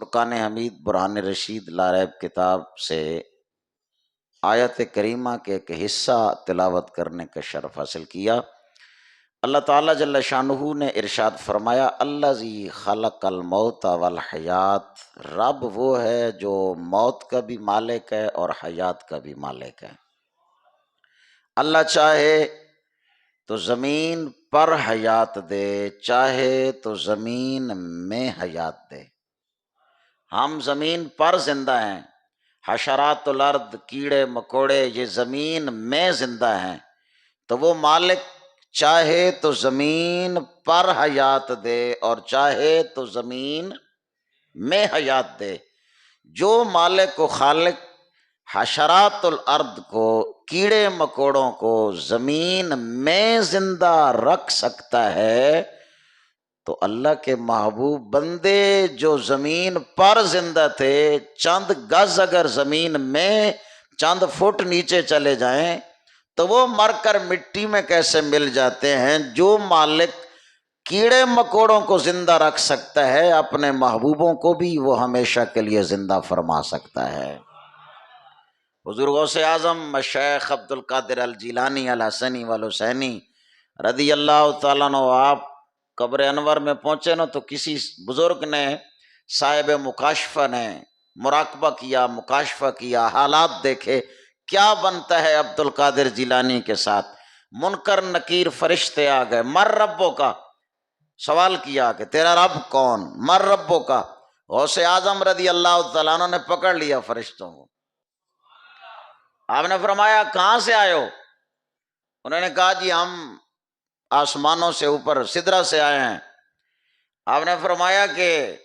فرقان حمید برہان رشید لاریب کتاب سے آیت کریمہ کے ایک حصہ تلاوت کرنے کا شرف حاصل کیا۔ اللہ تعالیٰ جل شانہ نے ارشاد فرمایا، الذی خلق الموت والحیات، رب وہ ہے جو موت کا بھی مالک ہے اور حیات کا بھی مالک ہے۔ اللہ چاہے تو زمین پر حیات دے، چاہے تو زمین میں حیات دے۔ ہم زمین پر زندہ ہیں، حشرات الارض، کیڑے مکوڑے یہ زمین میں زندہ ہیں، تو وہ مالک چاہے تو زمین پر حیات دے اور چاہے تو زمین میں حیات دے۔ جو مالک و خالق حشرات الارض کو، کیڑے مکوڑوں کو زمین میں زندہ رکھ سکتا ہے، تو اللہ کے محبوب بندے جو زمین پر زندہ تھے، چند گز اگر زمین میں چند فٹ نیچے چلے جائیں تو وہ مر کر مٹی میں کیسے مل جاتے ہیں؟ جو مالک کیڑے مکوڑوں کو زندہ رکھ سکتا ہے، اپنے محبوبوں کو بھی وہ ہمیشہ کے لیے زندہ فرما سکتا ہے۔ حضور غوث اعظم شیخ عبد القادر الجیلانی الحسنی والحسینی رضی اللہ تعالیٰ عنہ، آپ قبر انور میں پہنچے نا تو کسی بزرگ نے، صاحب مکاشفہ نے مراقبہ کیا، مکاشفہ کیا، حالات دیکھے، کیا بنتا ہے عبد القادر جیلانی کے ساتھ؟ منکر نکیر فرشتے آ گئے، مر ربوں کا سوال کیا کہ تیرا رب کون؟ مر ربوں کا۔ غوث اعظم رضی اللہ تعالیٰ عنہ نے پکڑ لیا فرشتوں کو۔ آپ نے فرمایا کہاں سے آئے ہو؟ انہوں نے کہا جی ہم آسمانوں سے اوپر سدرہ سے آئے ہیں۔ آپ نے فرمایا کہ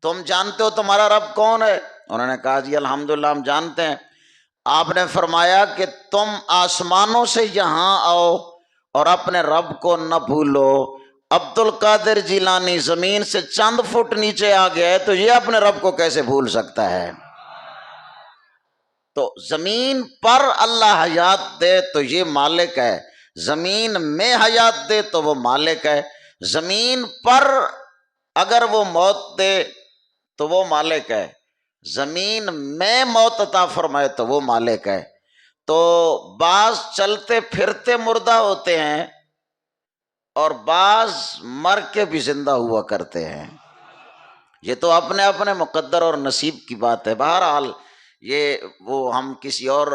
تم جانتے ہو تمہارا رب کون ہے؟ انہوں نے کہا جی الحمدللہ ہم جانتے ہیں۔ آپ نے فرمایا کہ تم آسمانوں سے یہاں آؤ اور اپنے رب کو نہ بھولو۔ عبد القادر جیلانی زمین سے چند فٹ نیچے آ گیا ہے تو یہ اپنے رب کو کیسے بھول سکتا ہے؟ تو زمین پر اللہ حیات دے تو یہ مالک ہے، زمین میں حیات دے تو وہ مالک ہے۔ زمین پر اگر وہ موت دے تو وہ مالک ہے، زمین میں موت عطا فرمائے تو وہ مالک ہے۔ تو بعض چلتے پھرتے مردہ ہوتے ہیں اور بعض مر کے بھی زندہ ہوا کرتے ہیں، یہ تو اپنے اپنے مقدر اور نصیب کی بات ہے۔ بہرحال یہ وہ ہم کسی اور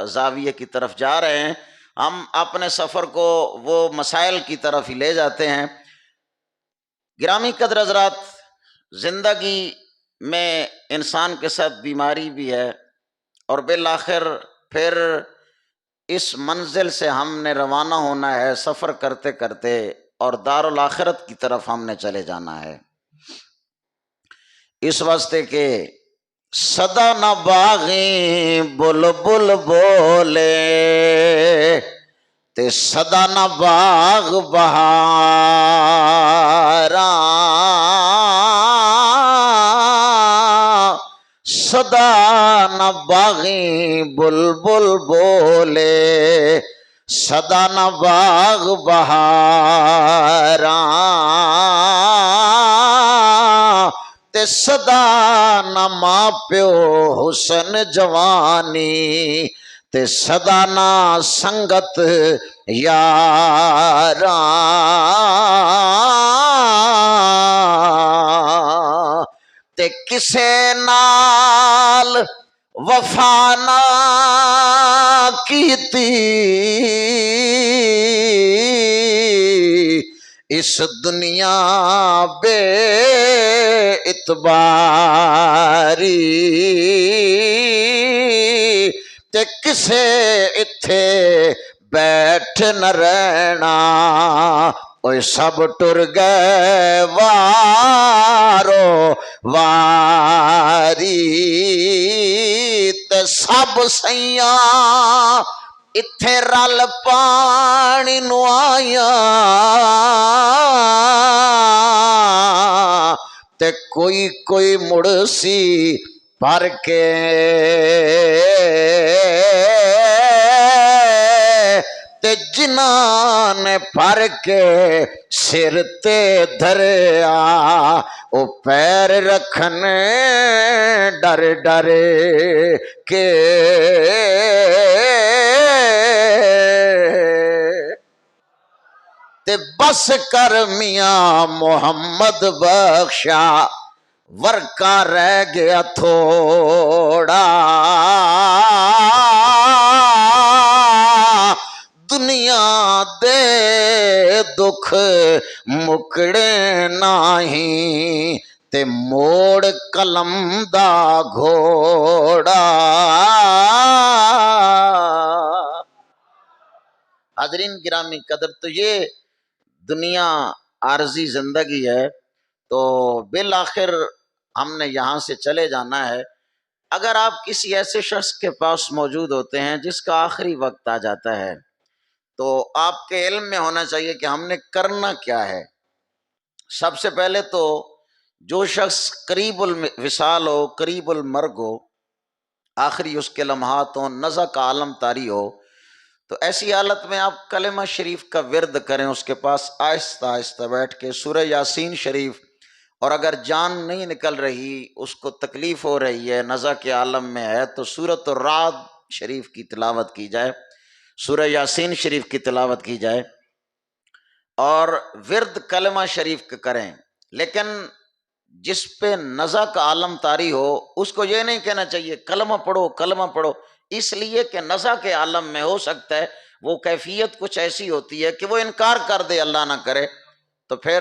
زاویے کی طرف جا رہے ہیں، ہم اپنے سفر کو وہ مسائل کی طرف ہی لے جاتے ہیں۔ گرامی قدر حضرات، زندگی میں انسان کے ساتھ بیماری بھی ہے اور بالآخر پھر اس منزل سے ہم نے روانہ ہونا ہے، سفر کرتے کرتے، اور دارالآخرت کی طرف ہم نے چلے جانا ہے۔ اس واسطے کہ صدا نہ باغیں بلبل بولے تے صدا نہ باغ بہاراں، صدا نہ باغیں بلبل بولے صدا نہ باغ بہاراں، تے صدا نہ ماں پیو حسن جوانی تے صدا نہ سنگت یاراں، تے کسے نال وفا نہ کیتی اس دنیا بے اتباری، تے کسے اتھے بیٹھ نہ رہنا، اوہ سب ٹر گئے وارو واری، تے سب سیاں اتھے رل پانی نو آیاں، تے کوئی کوئی مڑسی پر کے تے جنان پر کے سر تے دھریا او پیر رکھن ڈر ڈر کے تے بس کر میاں محمد بخشا ورکا رہ گیا تھوڑا دنیا دے دکھ مکڑے نہیں تے موڑ قلم دا گھوڑا۔ حاضرین گرامی قدر، تو یہ دنیا عارضی زندگی ہے، تو بالآخر ہم نے یہاں سے چلے جانا ہے۔ اگر آپ کسی ایسے شخص کے پاس موجود ہوتے ہیں جس کا آخری وقت آ جاتا ہے تو آپ کے علم میں ہونا چاہیے کہ ہم نے کرنا کیا ہے۔ سب سے پہلے تو جو شخص قریب الوصال ہو، قریب المرگ ہو، آخری اس کے لمحات ہوں، نزع کا عالم طاری ہو، تو ایسی حالت میں آپ کلمہ شریف کا ورد کریں، اس کے پاس آہستہ آہستہ بیٹھ کے سورہ یاسین شریف، اور اگر جان نہیں نکل رہی، اس کو تکلیف ہو رہی ہے، نزع کے عالم میں ہے، تو سورۃ الرعد شریف کی تلاوت کی جائے، سورہ یاسین شریف کی تلاوت کی جائے، اور ورد کلمہ شریف کا کریں۔ لیکن جس پہ نزع کا عالم طاری ہو، اس کو یہ نہیں کہنا چاہیے کلمہ پڑھو کلمہ پڑھو، اس لیے کہ نزع کے عالم میں ہو سکتا ہے وہ کیفیت کچھ ایسی ہوتی ہے کہ وہ انکار کر دے، اللہ نہ کرے، تو پھر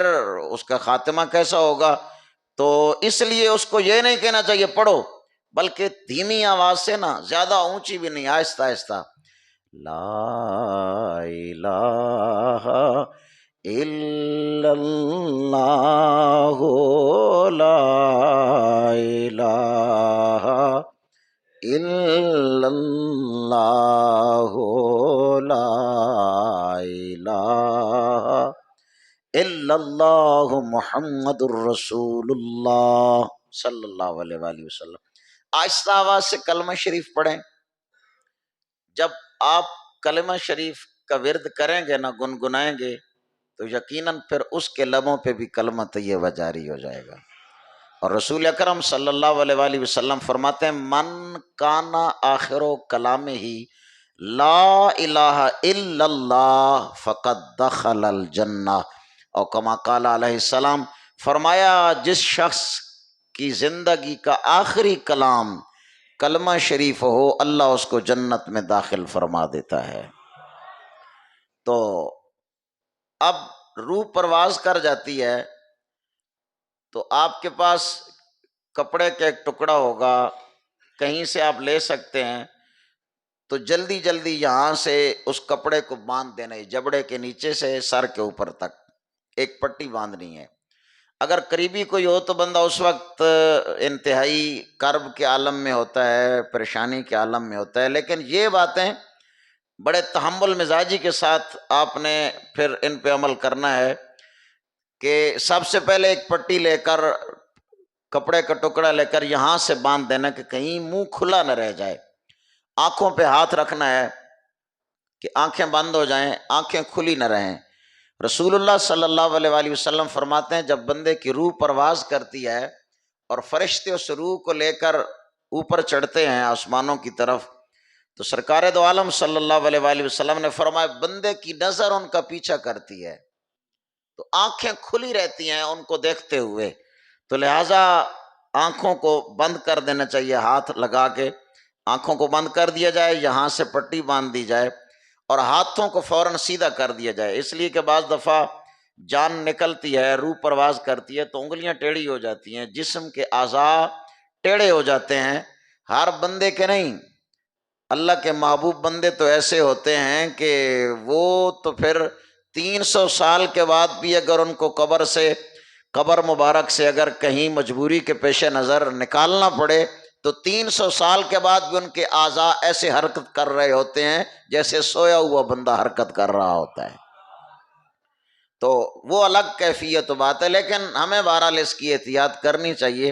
اس کا خاتمہ کیسا ہوگا؟ تو اس لیے اس کو یہ نہیں کہنا چاہیے پڑھو، بلکہ دھیمی آواز سے، نہ زیادہ اونچی بھی نہیں، آہستہ آہستہ، لا الہ الا اللہ لا الہ الا اللہ لا الہ الا اللہ محمد الرسول اللہ صلی اللہ علیہ وآلہ وسلم۔ آہستہ آواز سے کلمہ شریف پڑھیں۔ جب آپ کلمہ شریف کا ورد کریں گے نہ، گنگنائیں گے، تو یقیناً پھر اس کے لبوں پہ بھی کلمہ طیبہ جاری ہو جائے گا۔ اور رسول اکرم صلی اللہ علیہ وآلہ وسلم فرماتے ہیں، من کانا آخر کلامہ ہی لا الہ الا اللہ فقد دخل الجنہ، اور کما قال علیہ السلام، فرمایا جس شخص کی زندگی کا آخری کلام کلمہ شریف ہو، اللہ اس کو جنت میں داخل فرما دیتا ہے۔ تو اب روح پرواز کر جاتی ہے، تو آپ کے پاس کپڑے کا ایک ٹکڑا ہوگا، کہیں سے آپ لے سکتے ہیں، تو جلدی جلدی یہاں سے اس کپڑے کو باندھ دینا ہے، جبڑے کے نیچے سے سر کے اوپر تک ایک پٹی باندھنی ہے۔ اگر قریبی کوئی ہو تو بندہ اس وقت انتہائی کرب کے عالم میں ہوتا ہے، پریشانی کے عالم میں ہوتا ہے، لیکن یہ باتیں بڑے تحمل مزاجی کے ساتھ آپ نے پھر ان پہ عمل کرنا ہے کہ سب سے پہلے ایک پٹی لے کر، کپڑے کا ٹکڑا لے کر یہاں سے باندھ دینا کہ کہیں منہ کھلا نہ رہ جائے۔ آنکھوں پہ ہاتھ رکھنا ہے کہ آنکھیں بند ہو جائیں، آنکھیں کھلی نہ رہیں۔ رسول اللہ صلی اللہ علیہ وآلہ وسلم فرماتے ہیں، جب بندے کی روح پرواز کرتی ہے اور فرشتے اس روح کو لے کر اوپر چڑھتے ہیں آسمانوں کی طرف، تو سرکار دو عالم صلی اللہ علیہ وآلہ وسلم نے فرمایا بندے کی نظر ان کا پیچھا کرتی ہے، تو آنکھیں کھلی رہتی ہیں ان کو دیکھتے ہوئے، تو لہٰذا آنکھوں کو بند کر دینا چاہیے، ہاتھ لگا کے آنکھوں کو بند کر دیا جائے، یہاں سے پٹی باندھ دی جائے اور ہاتھوں کو فوراً سیدھا کر دیا جائے، اس لیے کہ بعض دفعہ جان نکلتی ہے، روح پرواز کرتی ہے تو انگلیاں ٹیڑھی ہو جاتی ہیں، جسم کے اعضاء ٹیڑھے ہو جاتے ہیں، ہر بندے کے نہیں۔ اللہ کے محبوب بندے تو ایسے ہوتے ہیں کہ وہ تو پھر 300 سال کے بعد بھی اگر ان کو قبر مبارک سے اگر کہیں مجبوری کے پیش نظر نکالنا پڑے تو 300 سال کے بعد بھی ان کے اعضاء ایسے حرکت کر رہے ہوتے ہیں جیسے سویا ہوا بندہ حرکت کر رہا ہوتا ہے، تو وہ الگ کیفیت و بات ہے۔ لیکن ہمیں بہرحال اس کی احتیاط کرنی چاہیے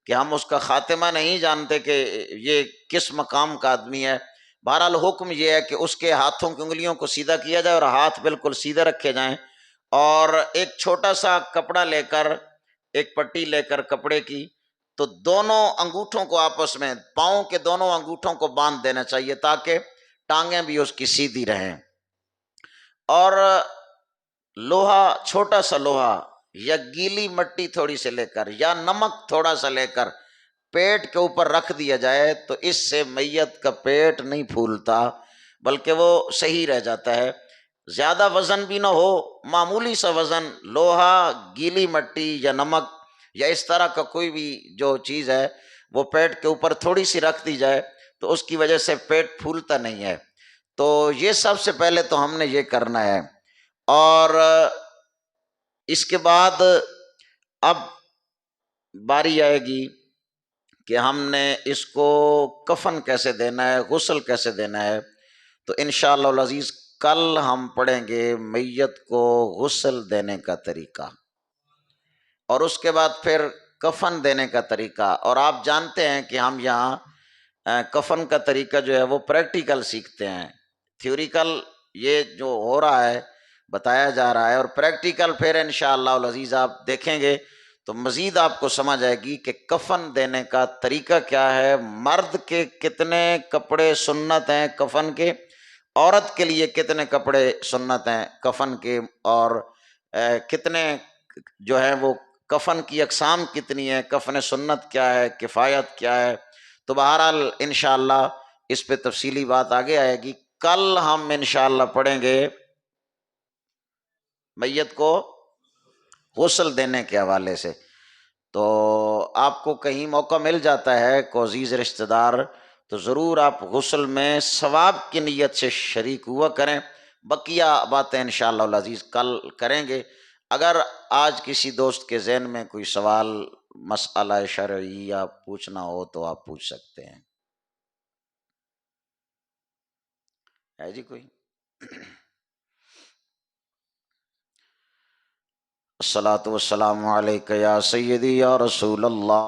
کہ ہم اس کا خاتمہ نہیں جانتے کہ یہ کس مقام کا آدمی ہے، بہرحال حکم یہ ہے کہ اس کے ہاتھوں کی انگلیوں کو سیدھا کیا جائے اور ہاتھ بالکل سیدھے رکھے جائیں، اور ایک چھوٹا سا کپڑا لے کر، ایک پٹی لے کر کپڑے کی، تو دونوں انگوٹھوں کو آپس میں، پاؤں کے دونوں انگوٹھوں کو باندھ دینا چاہیے تاکہ ٹانگیں بھی اس کی سیدھی رہیں۔ اور لوہا، چھوٹا سا لوہا یا گیلی مٹی تھوڑی سے لے کر یا نمک تھوڑا سا لے کر پیٹ کے اوپر رکھ دیا جائے تو اس سے میت کا پیٹ نہیں پھولتا بلکہ وہ صحیح رہ جاتا ہے۔ زیادہ وزن بھی نہ ہو، معمولی سا وزن، لوہا، گیلی مٹی یا نمک یا اس طرح کا کوئی بھی جو چیز ہے وہ پیٹ کے اوپر تھوڑی سی رکھ دی جائے تو اس کی وجہ سے پیٹ پھولتا نہیں ہے۔ تو یہ سب سے پہلے تو ہم نے یہ کرنا ہے، اور اس کے بعد اب باری آئے گی کہ ہم نے اس کو کفن کیسے دینا ہے، غسل کیسے دینا ہے۔ تو انشاءاللہ العزیز کل ہم پڑھیں گے میت کو غسل دینے کا طریقہ، اور اس کے بعد پھر کفن دینے کا طریقہ۔ اور آپ جانتے ہیں کہ ہم یہاں کفن کا طریقہ جو ہے وہ پریکٹیکل سیکھتے ہیں، تھیوریکل یہ جو ہو رہا ہے بتایا جا رہا ہے، اور پریکٹیکل پھر انشاءاللہ العزیز آپ دیکھیں گے تو مزید آپ کو سمجھ آئے گی کہ کفن دینے کا طریقہ کیا ہے، مرد کے کتنے کپڑے سنت ہیں کفن کے، عورت کے لیے کتنے کپڑے سنت ہیں کفن کے، اور کتنے جو ہے وہ کفن کی اقسام کتنی ہیں، کفن سنت کیا ہے، کفایت کیا ہے۔ تو بہرحال انشاءاللہ اس پہ تفصیلی بات آگے آئے گی۔ کل ہم انشاءاللہ پڑھیں گے میت کو غسل دینے کے حوالے سے۔ تو آپ کو کہیں موقع مل جاتا ہے کو عزیز رشتہ دار، تو ضرور آپ غسل میں ثواب کی نیت سے شریک ہوا کریں۔ بقیہ باتیں انشاءاللہ العزیز کل کریں گے۔ اگر آج کسی دوست کے ذہن میں کوئی سوال، مسئلہ شرعی یا پوچھنا ہو تو آپ پوچھ سکتے ہیں۔ ہے جی کوئی؟ الصلاۃ والسلام علیک یا سیدی یا رسول اللہ۔